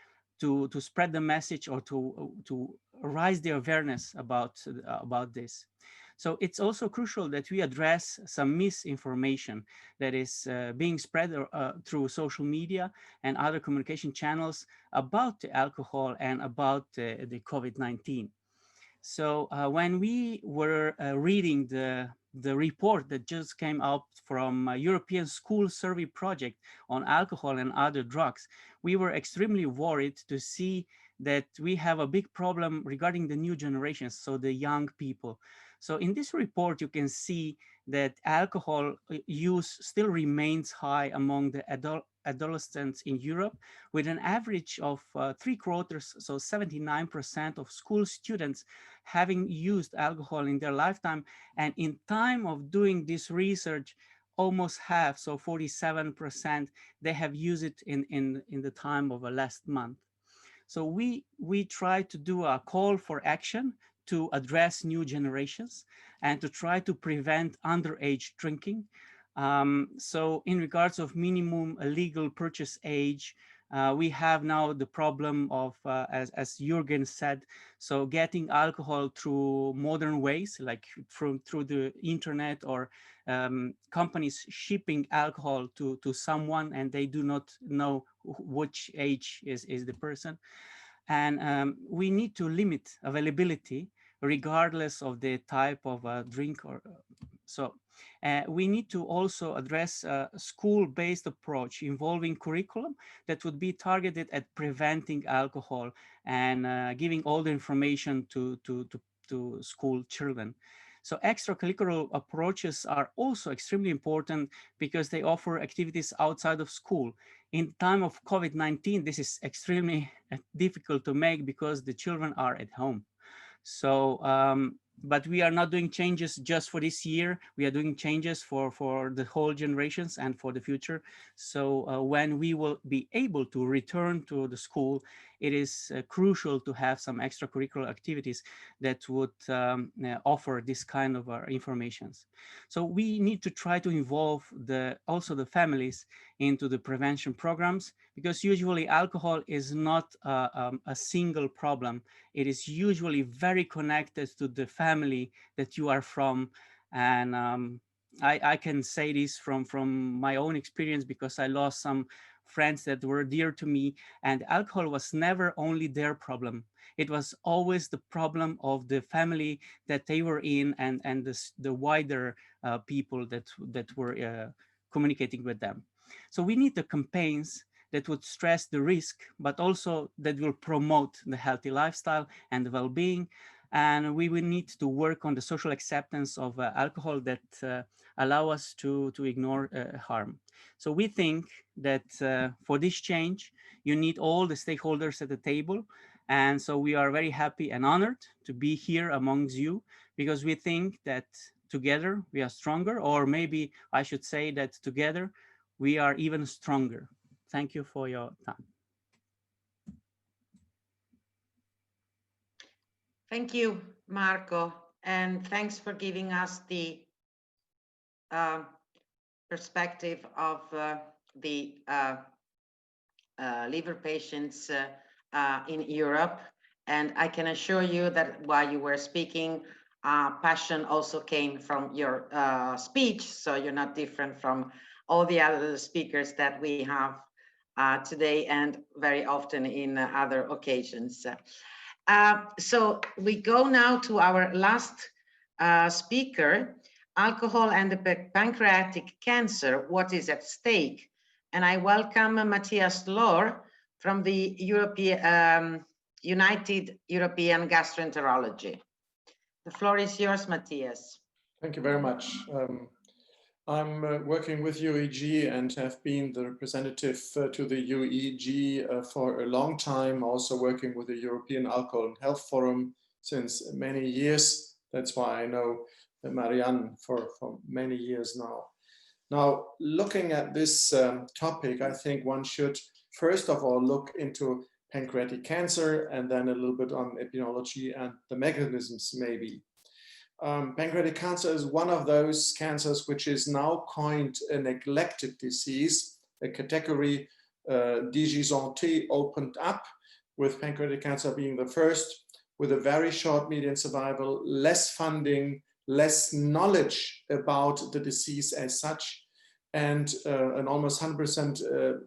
to spread the message or to raise the awareness about this. So it's also crucial that we address some misinformation that is being spread through social media and other communication channels about the alcohol and about the COVID-19. So when we were reading the report that just came out from a European School Survey Project on alcohol and other drugs, we were extremely worried to see that we have a big problem regarding the new generations, so the young people. So in this report, you can see that alcohol use still remains high among the adolescents in Europe, with an average of 3/4, so 79% of school students having used alcohol in their lifetime. And in time of doing this research, almost half, so 47%, they have used it in the time of the last month. So we try to do a call for action to address new generations and to try to prevent underage drinking. So in regards of minimum legal purchase age, we have now the problem of, as Jürgen said, so getting alcohol through modern ways, like through the internet, or companies shipping alcohol to someone and they do not know which age is the person. And we need to limit availability regardless of the type of drink. Or so we need to also address a school-based approach involving curriculum that would be targeted at preventing alcohol and giving all the information to school children. So extracurricular approaches are also extremely important because they offer activities outside of school. In time of COVID-19, this is extremely difficult to make because the children are at home. So, but we are not doing changes just for this year. We are doing changes for the whole generations and for the future. So when we will be able to return to the school, it is crucial to have some extracurricular activities that would offer this kind of informations. So we need to try to involve also the families into the prevention programs, because usually alcohol is not a single problem. It is usually very connected to the family that you are from. And I can say this from my own experience, because I lost some friends that were dear to me, and alcohol was never only their problem. It was always the problem of the family that they were in, and the wider people that were communicating with them. So we need the campaigns that would stress the risk, but also that will promote the healthy lifestyle and the well-being. And we will need to work on the social acceptance of alcohol that allow us to ignore harm. So we think that for this change, you need all the stakeholders at the table. And so we are very happy and honored to be here amongst you, because we think that together we are stronger, or maybe I should say that together we are even stronger. Thank you for your time. Thank you, Marko, and thanks for giving us the perspective of the liver patients in Europe. And I can assure you that while you were speaking, passion also came from your speech, so you're not different from all the other speakers that we have today and very often in other occasions. So we go now to our last speaker, alcohol and the pancreatic cancer, what is at stake? And I welcome Matthias Lohr from the United European Gastroenterology. The floor is yours, Matthias. Thank you very much. I'm working with UEG and have been the representative to the UEG for a long time, also working with the European Alcohol and Health Forum since many years. That's why I know Marianne for many years now. Now, looking at this topic, I think one should first of all look into pancreatic cancer and then a little bit on epidemiology and the mechanisms maybe. Pancreatic cancer is one of those cancers which is now coined a neglected disease, a category DG Santé opened up, with pancreatic cancer being the first, with a very short median survival, less funding, less knowledge about the disease as such, and an almost 100%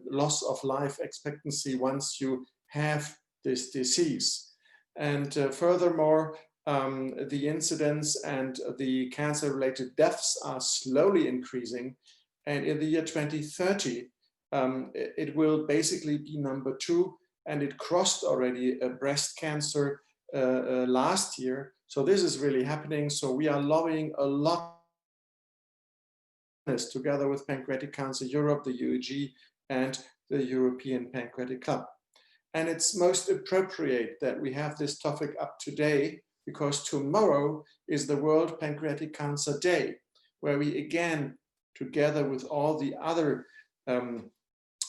loss of life expectancy once you have this disease. And furthermore, the incidence and the cancer-related deaths are slowly increasing. And in the year 2030, it will basically be number 2, and it crossed already breast cancer last year. So this is really happening. So we are lobbying a lot together with Pancreatic Cancer Europe, the UEG, and the European Pancreatic Club. And it's most appropriate that we have this topic up today, because tomorrow is the World Pancreatic Cancer Day, where we again, together with all the other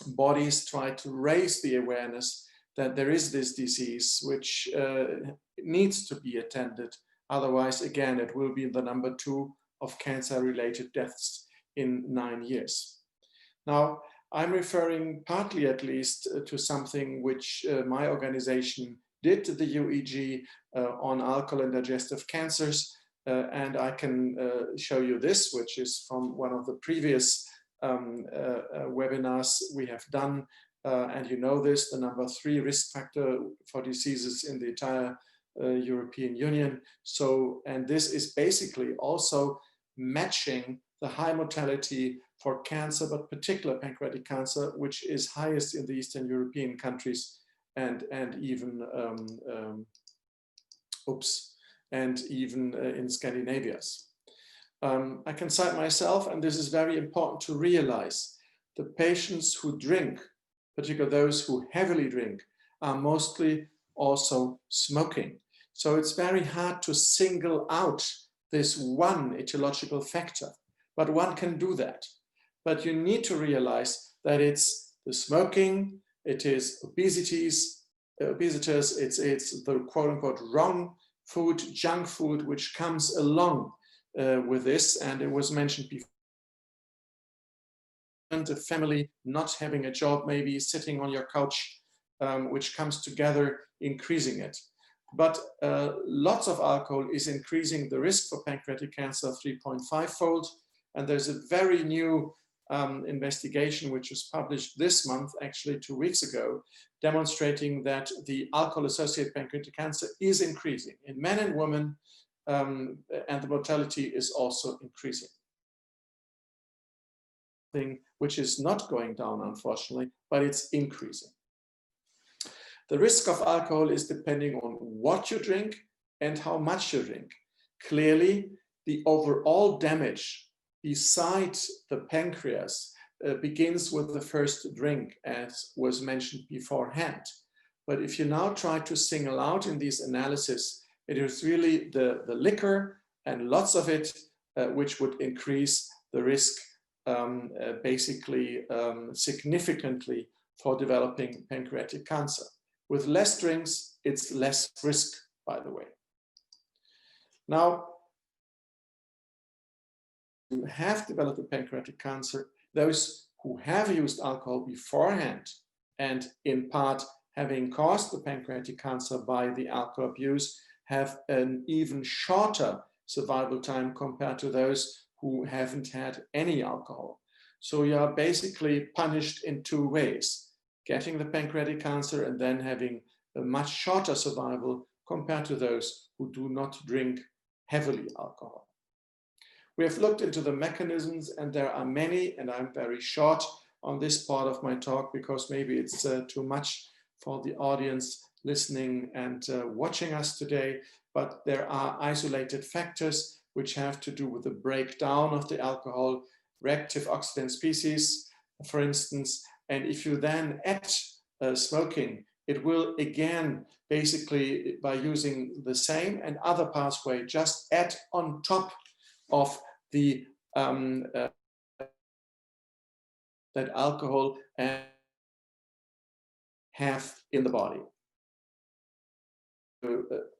bodies, try to raise the awareness that there is this disease which needs to be attended. Otherwise, again, it will be the number 2 of cancer-related deaths in 9 years. Now, I'm referring partly at least to something which my organization did to the UEG on alcohol and digestive cancers. And I can show you this, which is from one of the previous webinars we have done. And you know this, the number 3 risk factor for diseases in the entire European Union. So, and this is basically also matching the high mortality for cancer, but particular pancreatic cancer, which is highest in the Eastern European countries and even in Scandinavia. I can cite myself, and this is very important to realize. The patients who drink, particularly those who heavily drink, are mostly also smoking. So it's very hard to single out this one etiological factor, but one can do that. But you need to realize that it's the smoking, it is obesitas, it's the quote unquote wrong food, junk food, which comes along with this. And it was mentioned before, a family, not having a job, maybe sitting on your couch, which comes together, increasing it. But lots of alcohol is increasing the risk for pancreatic cancer 3.5-fold. And there's a very new investigation which was published this month, actually 2 weeks ago, demonstrating that the alcohol-associated pancreatic cancer is increasing in men and women, and the mortality is also increasing. Which is not going down, unfortunately, but it's increasing. The risk of alcohol is depending on what you drink and how much you drink. Clearly, the overall damage besides the pancreas begins with the first drink, as was mentioned beforehand. But if you now try to single out in these analysis, it is really the liquor and lots of it, which would increase the risk basically significantly for developing pancreatic cancer. With less drinks, it's less risk, by the way. Now, who have developed a pancreatic cancer, those who have used alcohol beforehand and in part having caused the pancreatic cancer by the alcohol abuse, have an even shorter survival time compared to those who haven't had any alcohol. So you are basically punished in two ways: getting the pancreatic cancer and then having a much shorter survival compared to those who do not drink heavily alcohol. We have looked into the mechanisms, and there are many, and I'm very short on this part of my talk because maybe it's too much for the audience listening and watching us today, but there are isolated factors which have to do with the breakdown of the alcohol, reactive oxidant species, for instance. And if you then add smoking, it will again, basically by using the same and other pathway, just add on top of the that alcohol have in the body.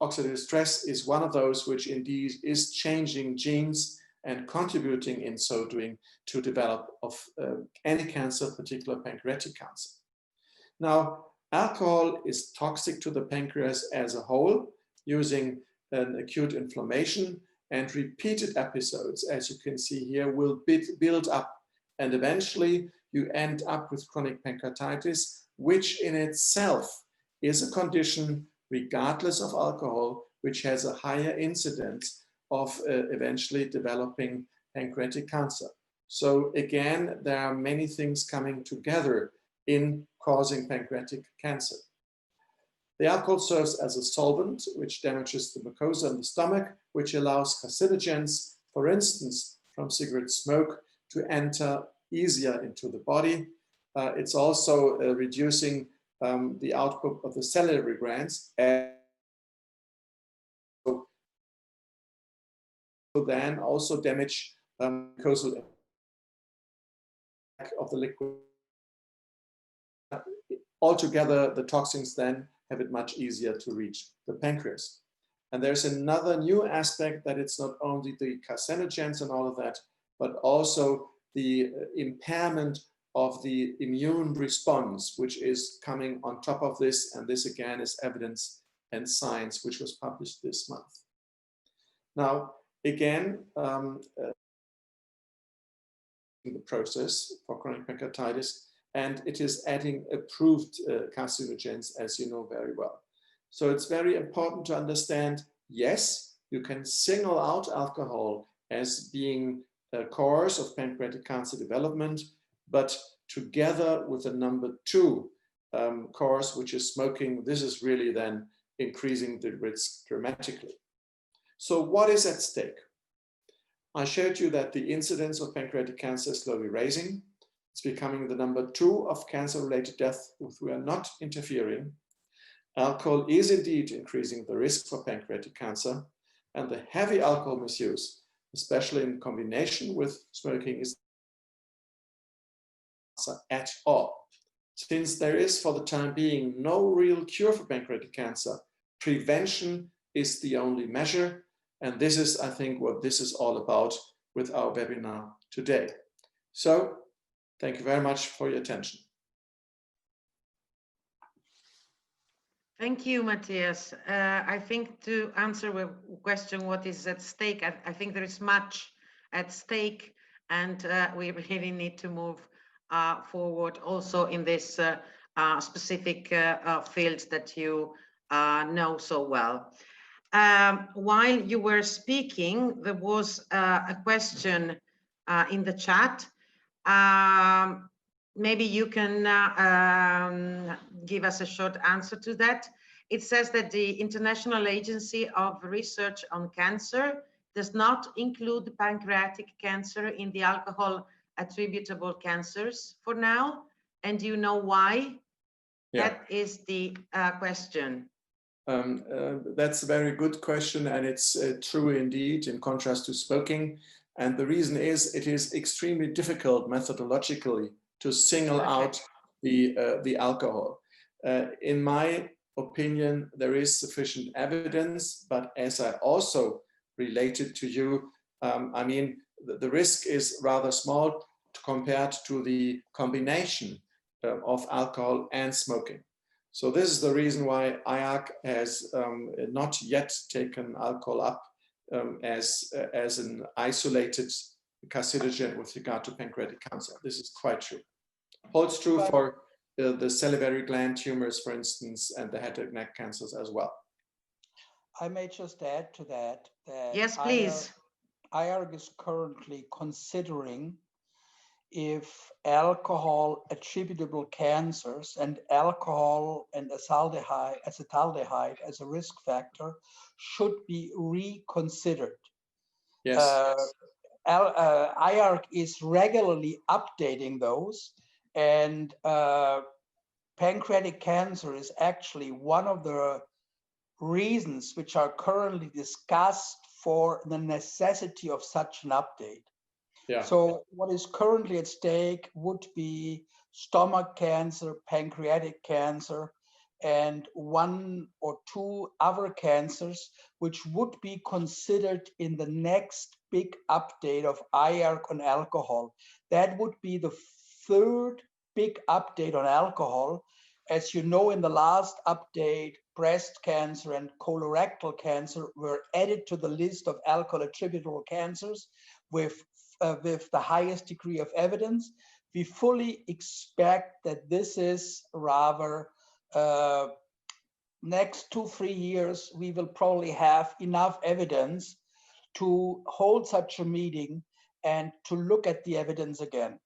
Oxidative stress is one of those which indeed is changing genes and contributing in so doing to develop of any cancer, particularly pancreatic cancer. Now, alcohol is toxic to the pancreas as a whole, using an acute inflammation, and repeated episodes, as you can see here, will build up, and eventually you end up with chronic pancreatitis, which in itself is a condition, regardless of alcohol, which has a higher incidence of eventually developing pancreatic cancer. So again, there are many things coming together in causing pancreatic cancer. The alcohol serves as a solvent, which damages the mucosa in the stomach, which allows carcinogens, for instance, from cigarette smoke, to enter easier into the body. It's also reducing the output of the salivary glands, and so then also damage mucosal of the liquid. Altogether, the toxins then have it much easier to reach the pancreas. And there's another new aspect, that it's not only the carcinogens and all of that, but also the impairment of the immune response, which is coming on top of this. And this again is evidence and science, which was published this month. Now, again, the process for chronic pancreatitis, and it is adding approved carcinogens, as you know very well. So it's very important to understand, yes, you can single out alcohol as being a cause of pancreatic cancer development, but together with the number 2 cause, which is smoking, this is really then increasing the risk dramatically. So what is at stake? I showed you that the incidence of pancreatic cancer is slowly rising. It's becoming the number 2 of cancer-related death if we are not interfering. Alcohol is indeed increasing the risk for pancreatic cancer, and the heavy alcohol misuse, especially in combination with smoking, is not at all. Since there is, for the time being, no real cure for pancreatic cancer, prevention is the only measure. And this is, I think, what this is all about with our webinar today. So Thank you very much for your attention. Thank you, Matthias. I think to answer the question, what is at stake, I think there is much at stake, and we really need to move forward also in this specific field that you know so well. While you were speaking, there was a question in the chat. Maybe you can give us a short answer to that. It says that the International Agency of Research on Cancer does not include pancreatic cancer in the alcohol attributable cancers for now. And do you know why? Yeah. That is the question. That's a very good question, and it's true indeed, in contrast to smoking. And the reason is it is extremely difficult methodologically to single out the alcohol. In my opinion, there is sufficient evidence, but as I also related to you, I mean, the risk is rather small compared to the combination of alcohol and smoking. So this is the reason why AWARH has not yet taken alcohol up as an isolated carcinogen with regard to pancreatic cancer. This is quite true. Holds true for the salivary gland tumors, for instance, and the head and neck cancers as well. I may just add to that. Yes, please. AWARH is currently considering if alcohol attributable cancers and alcohol and acetaldehyde as a risk factor should be reconsidered. Yes. AWARH is regularly updating those, and pancreatic cancer is actually one of the reasons which are currently discussed for the necessity of such an update. Yeah. So what is currently at stake would be stomach cancer, pancreatic cancer, and one or two other cancers, which would be considered in the next big update of AWARH on alcohol. That would be the third big update on alcohol. As you know, in the last update, breast cancer and colorectal cancer were added to the list of alcohol attributable cancers with the highest degree of evidence. We fully expect that this is rather next 2-3 years, we will probably have enough evidence to hold such a meeting and to look at the evidence again.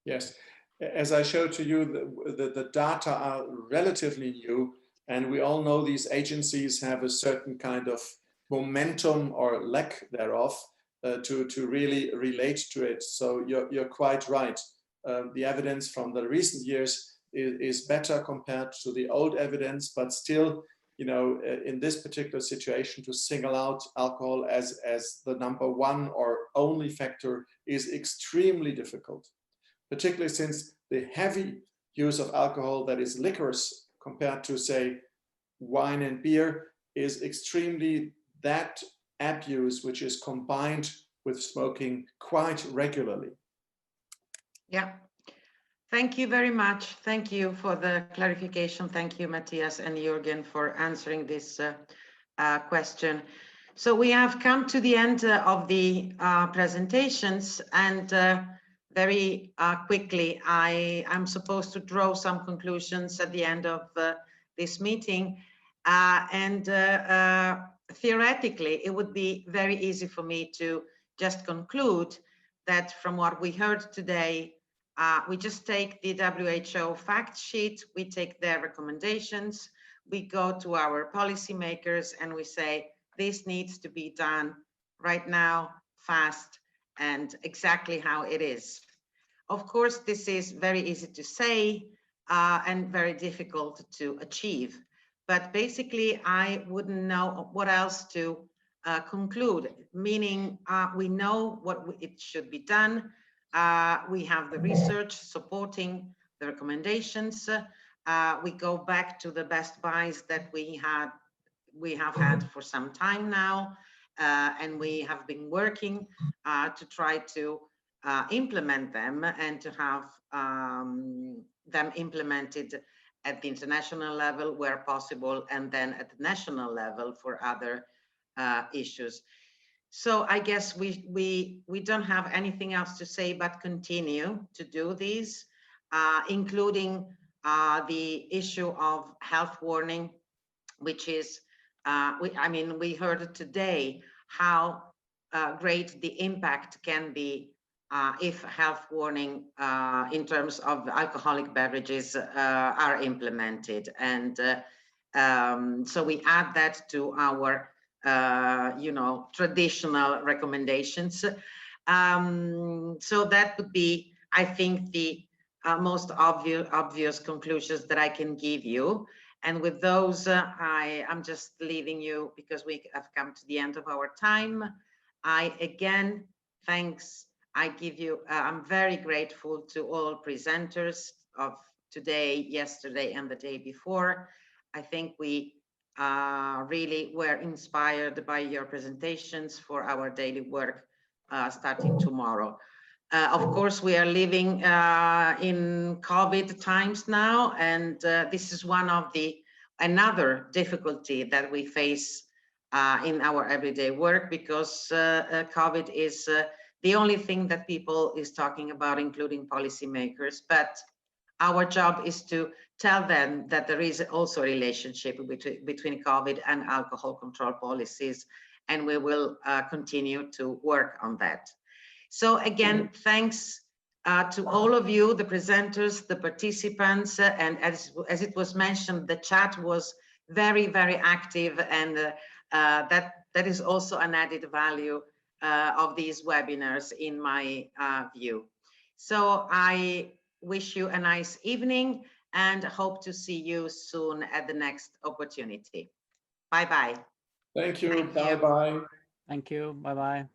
Yes, as I showed to you, the data are relatively new, and we all know these agencies have a certain kind of momentum or lack thereof to really relate to it. So you're quite right. The evidence from the recent years is better compared to the old evidence, but still, you know, in this particular situation, to single out alcohol as the #1 or only factor is extremely difficult, particularly since the heavy use of alcohol, that is licorice, compared to, say, wine and beer, is extremely that abuse which is combined with smoking quite regularly. Yeah. Thank you very much. Thank you for the clarification. Thank you, Matthias and Jürgen, for answering this question. So we have come to the end of the presentations, and very quickly, I'm supposed to draw some conclusions at the end of this meeting. Theoretically, it would be very easy for me to just conclude that from what we heard today, we just take the WHO fact sheet, we take their recommendations, we go to our policymakers and we say, this needs to be done right now, fast, and exactly how it is. Of course, this is very easy to say and very difficult to achieve. But basically, I wouldn't know what else to conclude, meaning we know what it should be done. We have the research supporting the recommendations. We go back to the best buys that we have had for some time now, and we have been working to try to implement them and to have them implemented at the international level where possible, and then at the national level for other issues. So I guess we don't have anything else to say but continue to do these, including the issue of health warning, which is, we heard today how great the impact can be if health warning in terms of alcoholic beverages are implemented. And so we add that to our traditional recommendations. So that would be, I think, the most obvious conclusions that I can give you. And with those, I'm just leaving you because we have come to the end of our time. I'm very grateful to all presenters of today, yesterday, and the day before. I think we really were inspired by your presentations for our daily work starting tomorrow. Of course, we are living in COVID times now, and this is another difficulty that we face in our everyday work, because COVID is the only thing that people is talking about, including policymakers. But our job is to tell them that there is also a relationship between COVID and alcohol control policies, and we will continue to work on that. So again, thanks to all of you, the presenters, the participants, and as it was mentioned, the chat was very, very active, and that is also an added value of these webinars in my view. So I wish you a nice evening and hope to see you soon at the next opportunity. Bye-bye. Thank you. Bye-bye. Thank you. Bye-bye.